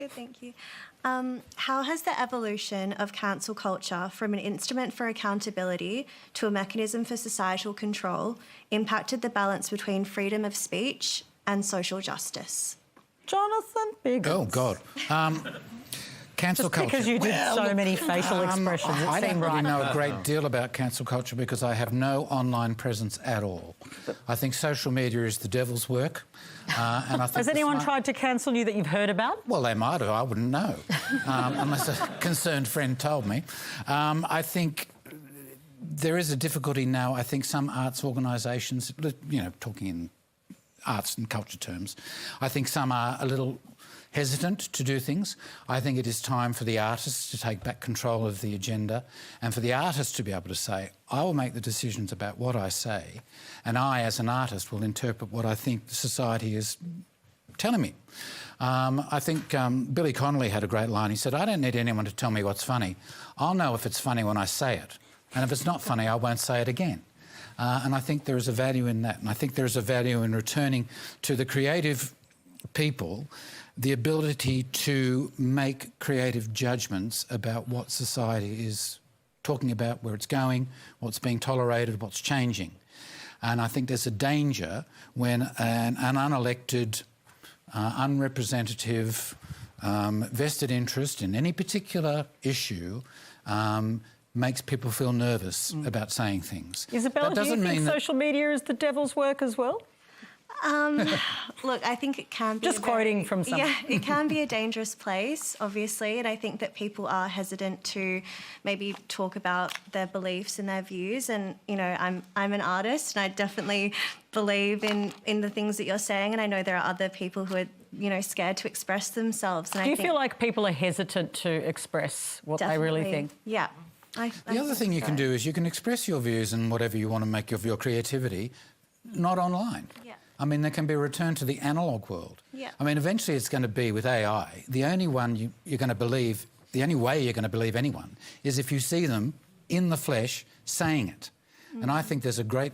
Good, thank you. How has the evolution of cancel culture from an instrument for accountability to a mechanism for societal control impacted the balance between freedom of speech and social justice? Jonathan Biggins. Oh, God. Cancel Just culture. because you did so many facial expressions, it I don't seemed really right. know a great deal about cancel culture because I have no online presence at all. I think social media is the devil's work. And I think Has anyone tried to cancel you that you've heard about? Well, they might have. I wouldn't know, unless a concerned friend told me. I think there is a difficulty now. I think some arts organisations, you know, talking in arts and culture terms, I think some are a little hesitant to do things. I think it is time for the artists to take back control of the agenda and for the artists to be able to say, I will make the decisions about what I say and I, as an artist, will interpret what I think society is telling me. I think Billy Connolly had a great line. He said, I don't need anyone to tell me what's funny. I'll know if it's funny when I say it. And if it's not funny, I won't say it again. And I think there is a value in that. And I think there is a value in returning to the creative people the ability to make creative judgments about what society is talking about, where it's going, what's being tolerated, what's changing. And I think there's a danger when an unelected, unrepresentative, vested interest in any particular issue makes people feel nervous about saying things. Isabel, do you think social media is the devil's work as well? Look, I think it can be... Just quoting from someone. Yeah, it can be a dangerous place, obviously, and I think that people are hesitant to maybe talk about their beliefs and their views. And, you know, I'm an artist and I definitely believe in the things that you're saying, and I know there are other people who are, you know, scared to express themselves. And Do you feel like people are hesitant to express what they really think? Yeah. The other thing you can do is you can express your views and whatever you want to make of your creativity, not online. Yeah. I mean, there can be a return to the analogue world. Yeah. I mean, eventually it's going to be with AI. The only one you're going to believe, the only way you're going to believe anyone is if you see them in the flesh saying it. Mm-hmm. And I think there's a great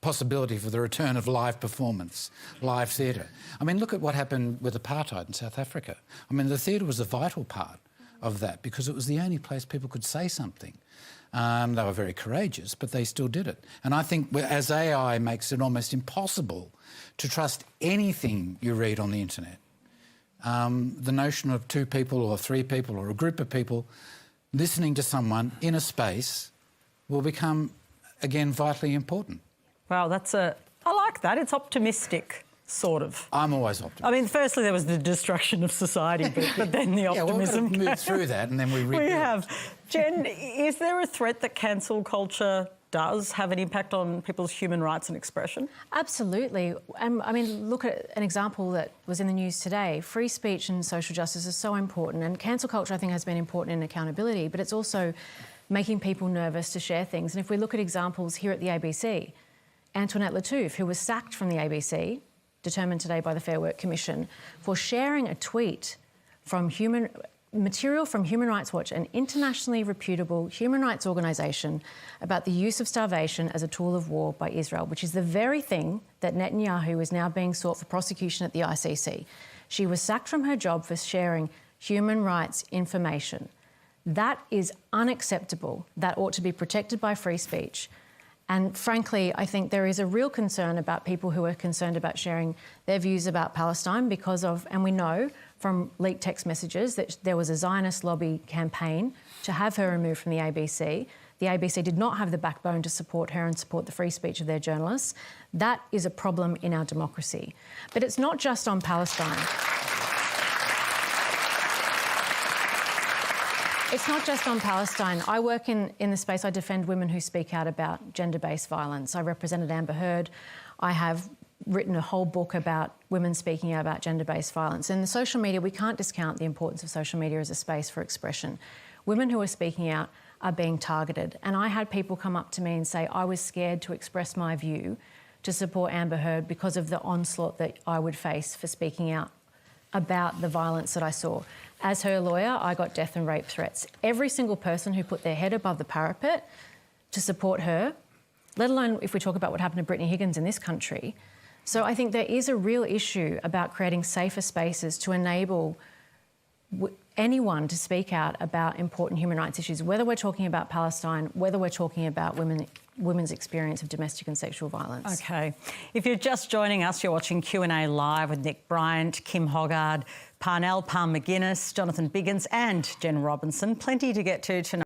possibility for the return of live performance, live theatre. I mean, look at what happened with apartheid in South Africa. I mean, the theatre was a vital part of that because it was the only place people could say something. They were very courageous, but they still did it. And I think as AI makes it almost impossible to trust anything you read on the internet, the notion of two people or three people or a group of people listening to someone in a space will become, again, vitally important. Wow, I like that. It's optimistic. Sort of. I'm always optimistic. I mean, firstly, there was the destruction of society, but then the optimism. Yeah, we've moved through that and then we rebuild. We have. Jen, is there a threat that cancel culture does have an impact on people's human rights and expression? Absolutely. I mean, look at an example that was in the news today. Free speech and social justice is so important, and cancel culture, I think, has been important in accountability, but it's also making people nervous to share things. And if we look at examples here at the ABC, Antoinette Lattouf, who was sacked from the ABC, determined today by the Fair Work Commission, for sharing a tweet from material from Human Rights Watch, an internationally reputable human rights organisation, about the use of starvation as a tool of war by Israel, which is the very thing that Netanyahu is now being sought for prosecution at the ICC. She was sacked from her job for sharing human rights information. That is unacceptable. That ought to be protected by free speech. And frankly, I think there is a real concern about people who are concerned about sharing their views about Palestine because of, and we know from leaked text messages that there was a Zionist lobby campaign to have her removed from the ABC. The ABC did not have the backbone to support her and support the free speech of their journalists. That is a problem in our democracy. But it's not just on Palestine. It's not just on Palestine. I work in the space, I defend women who speak out about gender-based violence. I represented Amber Heard. I have written a whole book about women speaking out about gender-based violence. In the social media, we can't discount the importance of social media as a space for expression. Women who are speaking out are being targeted. And I had people come up to me and say, I was scared to express my view to support Amber Heard because of the onslaught that I would face for speaking out about the violence that I saw. As her lawyer, I got death and rape threats. Every single person who put their head above the parapet to support her, let alone if we talk about what happened to Brittany Higgins in this country. So I think there is a real issue about creating safer spaces to enable anyone to speak out about important human rights issues, whether we're talking about Palestine, whether we're talking about women's experience of domestic and sexual violence. OK. If you're just joining us, you're watching Q&A Live with Nick Bryant, Kim Hoggard, Parnell, McGuinness, Jonathan Biggins and Jen Robinson. Plenty to get to tonight.